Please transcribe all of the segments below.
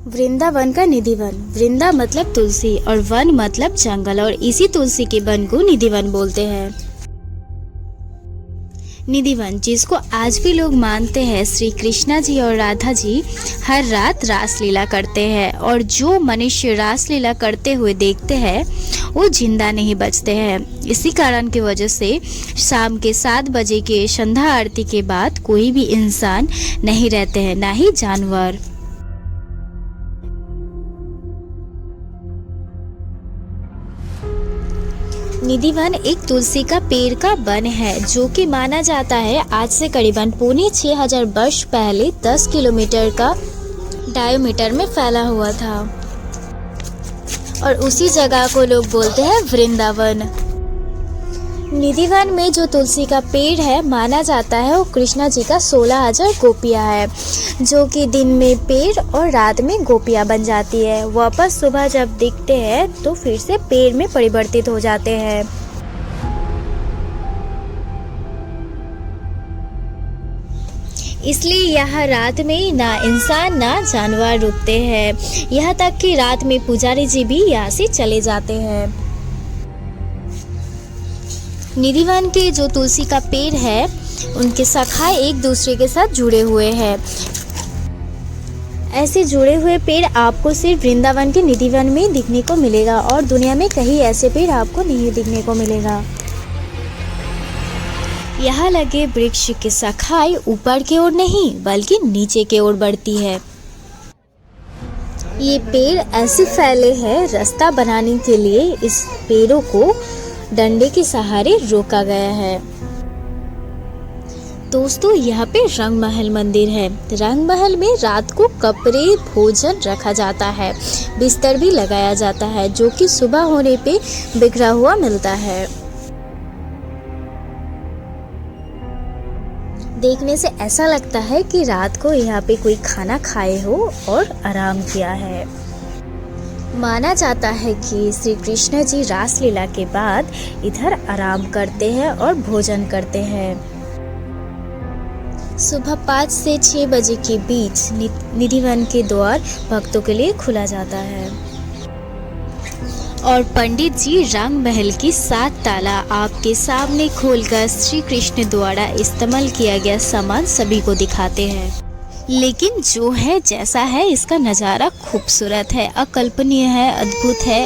वृंदावन का निधिवन। वृंदा मतलब तुलसी और वन मतलब जंगल, और इसी तुलसी के वन को निधिवन बोलते हैं। निधिवन, जिसको आज भी लोग मानते हैं श्री कृष्णा जी और राधा जी हर रात रासलीला करते हैं, और जो मनुष्य रासलीला करते हुए देखते हैं वो जिंदा नहीं बचते हैं। इसी कारण की वजह से शाम के 7 बजे के संध्या आरती के बाद कोई भी इंसान नहीं रहते हैं, ना ही जानवर। निधिवन एक तुलसी का पेड़ का वन है, जो कि माना जाता है आज से करीबन 6500 वर्ष पहले 10 किलोमीटर का डायमीटर में फैला हुआ था, और उसी जगह को लोग बोलते हैं वृंदावन। निधिवन में जो तुलसी का पेड़ है माना जाता है वो कृष्णा जी का 16,000 गोपियाँ है, जो कि दिन में पेड़ और रात में गोपियाँ बन जाती है। वापस सुबह जब दिखते हैं तो फिर से पेड़ में परिवर्तित हो जाते हैं। इसलिए यहाँ रात में ना इंसान ना जानवर रुकते हैं, यहाँ तक कि रात में पुजारी जी भी यहाँ से चले जाते हैं। निधिवन के जो तुलसी का पेड़ है उनके शाखाएं एक दूसरे के साथ जुड़े हुए हैं। ऐसे जुड़े हुए पेड़ आपको सिर्फ वृंदावन के निधिवन में दिखने को मिलेगा, और दुनिया में कहीं ऐसे पेड़ आपको नहीं दिखने को मिलेगा। यहाँ लगे वृक्ष की शाखाएं ऊपर की ओर नहीं बल्कि नीचे की ओर बढ़ती है। ये पेड़ ऐसे फैले हैं, रास्ता बनाने के लिए इस पेड़ों को डंडे के सहारे रोका गया है। दोस्तों, यहाँ पे रंग महल मंदिर है। रंग महल में रात को कपड़े भोजन रखा जाता है, बिस्तर भी लगाया जाता है, जो कि सुबह होने पे बिखरा हुआ मिलता है। देखने से ऐसा लगता है कि रात को यहाँ पे कोई खाना खाए हो और आराम किया है। माना जाता है कि श्री कृष्ण जी रासलीला के बाद इधर आराम करते हैं और भोजन करते हैं। सुबह 5 से 6 बजे के बीच निधिवन के द्वार भक्तों के लिए खुला जाता है, और पंडित जी रंग महल की 7 ताला आपके सामने खोलकर श्री कृष्ण द्वारा इस्तेमाल किया गया सामान सभी को दिखाते हैं। लेकिन जो है जैसा है, इसका नज़ारा खूबसूरत है, अकल्पनीय है, अद्भुत है।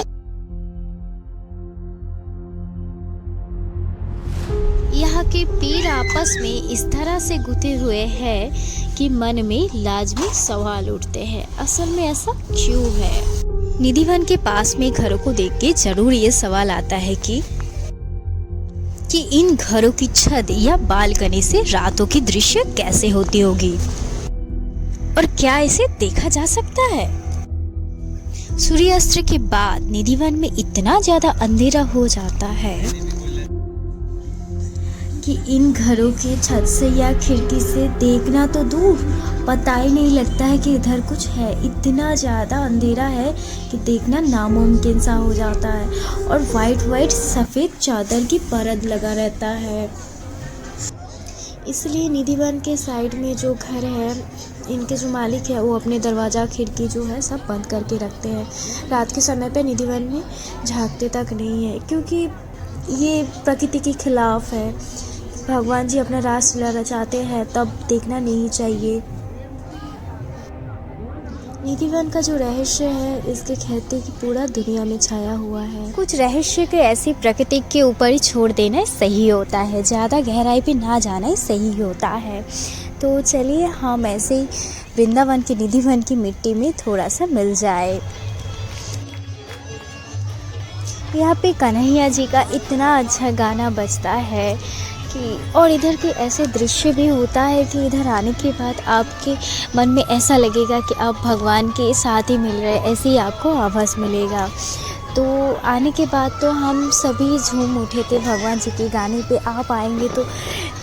यहाँ के पेड़ आपस में इस तरह से गुथे हुए हैं कि मन में लाजमी सवाल उठते हैं, असल में ऐसा क्यों है? निधिवन के पास में घरों को देख के जरूर ये सवाल आता है कि इन घरों की छत या बालकनी से रातों की दृश्य कैसे होती होगी, और क्या इसे देखा जा सकता है? सूर्यास्त के बाद निधिवन में इतना ज्यादा अंधेरा हो जाता है कि इन घरों के छत से या खिड़की से देखना तो दूर, पता ही नहीं लगता है कि इधर कुछ है। इतना ज़्यादा अंधेरा है कि देखना नामुमकिन सा हो जाता है, और वाइट सफ़ेद चादर की परत लगा रहता है। इसलिए निधिवन के साइड में जो घर है, इनके जो मालिक है वो अपने दरवाज़ा खिड़की जो है सब बंद करके रखते हैं। रात के समय पे निधिवन में झांकते तक नहीं है, क्योंकि ये प्रकृति के खिलाफ है। भगवान जी अपना रासलीला रचाते हैं तब देखना नहीं चाहिए। निधिवन का जो रहस्य है, इसके कहते कि पूरा दुनिया में छाया हुआ है। कुछ रहस्य के ऐसी प्रकृति के ऊपर ही छोड़ देना सही होता है, ज़्यादा गहराई पे ना जाना ही सही होता है। तो चलिए हम ऐसे वृंदावन के निधिवन की मिट्टी में थोड़ा सा मिल जाए। यहाँ पे कन्हैया जी का इतना अच्छा गाना बजता है कि, और इधर के ऐसे दृश्य भी होता है कि इधर आने के बाद आपके मन में ऐसा लगेगा कि आप भगवान के साथ ही मिल रहे, ऐसे ही आपको आभास मिलेगा। तो आने के बाद तो हम सभी झूम उठे थे भगवान जी के गाने पे। आप आएंगे तो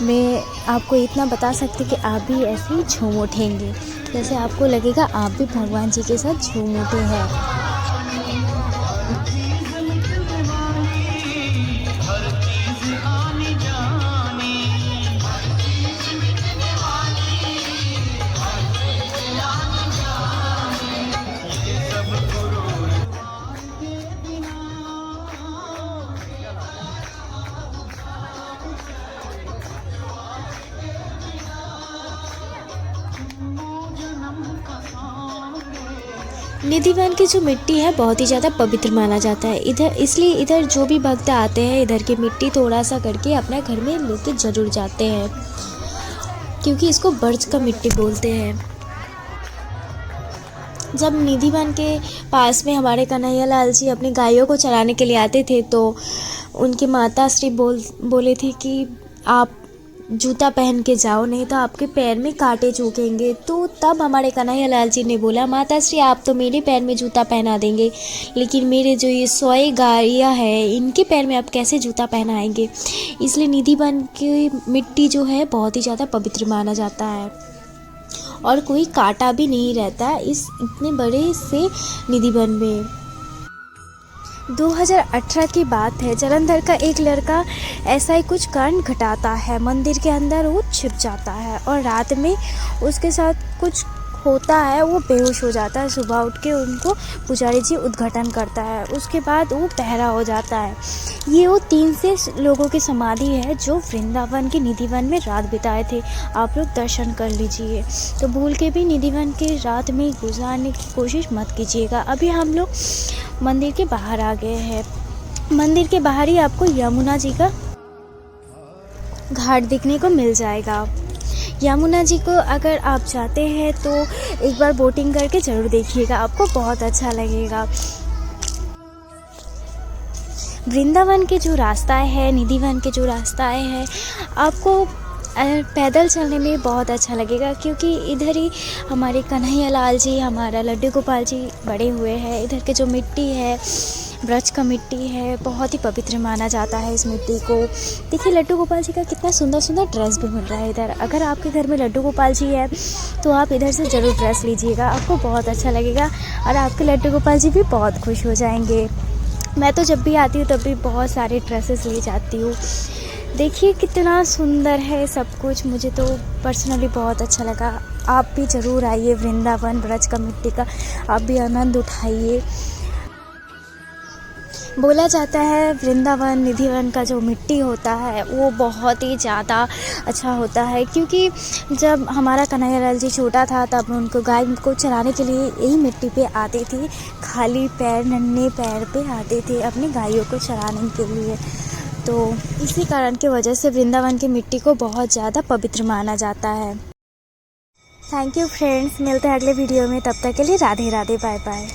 मैं आपको इतना बता सकती कि आप भी ऐसे ही झूम उठेंगे, जैसे आपको लगेगा आप भी भगवान जी के साथ झूम उठे हैं। निधिवन की जो मिट्टी है बहुत ही ज़्यादा पवित्र माना जाता है इधर, इसलिए इधर जो भी भक्त आते हैं इधर की मिट्टी थोड़ा सा करके अपने घर में लेके ज़रूर जाते हैं, क्योंकि इसको बर्ज का मिट्टी बोलते हैं। जब निधिवन के पास में हमारे कन्हैया लाल जी अपनी गायों को चराने के लिए आते थे तो उनकी माता श्री बोले थे कि आप जूता पहन के जाओ, नहीं तो आपके पैर में कांटे चुभेंगे। तो तब हमारे कन्हैया लाल जी ने बोला, माता श्री आप तो मेरे पैर में जूता पहना देंगे, लेकिन मेरे जो ये 100 गायें हैं इनके पैर में आप कैसे जूता पहनाएंगे। इसलिए निधिवन की मिट्टी जो है बहुत ही ज़्यादा पवित्र माना जाता है और कोई कांटा भी नहीं रहता इस इतने बड़े से निधिवन में। 2018 की बात है, जलंधर का एक लड़का ऐसा ही कुछ कांड घटाता है, मंदिर के अंदर वो छिप जाता है और रात में उसके साथ कुछ होता है, वो बेहोश हो जाता है। सुबह उठ के उनको पुजारी जी उद्घाटन करता है, उसके बाद वो बहरा हो जाता है। ये वो 3 से लोगों की समाधि है जो वृंदावन के निधिवन में रात बिताए थे। आप लोग दर्शन कर लीजिए, तो भूल के भी निधिवन के रात में गुजारने की कोशिश मत कीजिएगा। अभी हम लोग मंदिर के बाहर आ गए हैं। मंदिर के बाहर ही आपको यमुना जी का घाट दिखने को मिल जाएगा। यमुना जी को अगर आप जाते हैं तो एक बार बोटिंग करके ज़रूर देखिएगा, आपको बहुत अच्छा लगेगा। वृंदावन के जो रास्ताएं हैं, निधिवन के जो रास्ताएं हैं, आपको पैदल चलने में बहुत अच्छा लगेगा, क्योंकि इधर ही हमारे कन्हैया लाल जी, हमारा लड्डू गोपाल जी बड़े हुए हैं। इधर के जो मिट्टी है, ब्रज का मिट्टी है, बहुत ही पवित्र माना जाता है इस मिट्टी को। देखिए लड्डू गोपाल जी का कितना सुंदर सुंदर ड्रेस भी मिल रहा है इधर। अगर आपके घर में लड्डू गोपाल जी है तो आप इधर से ज़रूर ड्रेस लीजिएगा, आपको बहुत अच्छा लगेगा और आपके लड्डू गोपाल जी भी बहुत खुश हो जाएंगे। मैं तो जब भी आती हूँ तब भी बहुत सारे ड्रेसेस ले जाती हूँ। देखिए कितना सुंदर है सब कुछ, मुझे तो पर्सनली बहुत अच्छा लगा। आप भी ज़रूर आइए वृंदावन, ब्रज का मिट्टी का आप भी आनंद उठाइए। बोला जाता है वृंदावन निधिवन का जो मिट्टी होता है वो बहुत ही ज़्यादा अच्छा होता है, क्योंकि जब हमारा कन्हैया लाल जी छोटा था तब उनको गाय को चराने के लिए यही मिट्टी पे आते थे, खाली पैर, नन्हे पैर पे आते थे अपनी गायों को चराने के लिए। तो इसी कारण की वजह से वृंदावन की मिट्टी को बहुत ज़्यादा पवित्र माना जाता है। थैंक यू फ्रेंड्स, मिलते हैं अगले वीडियो में, तब तक के लिए राधे राधे, बाय बाय।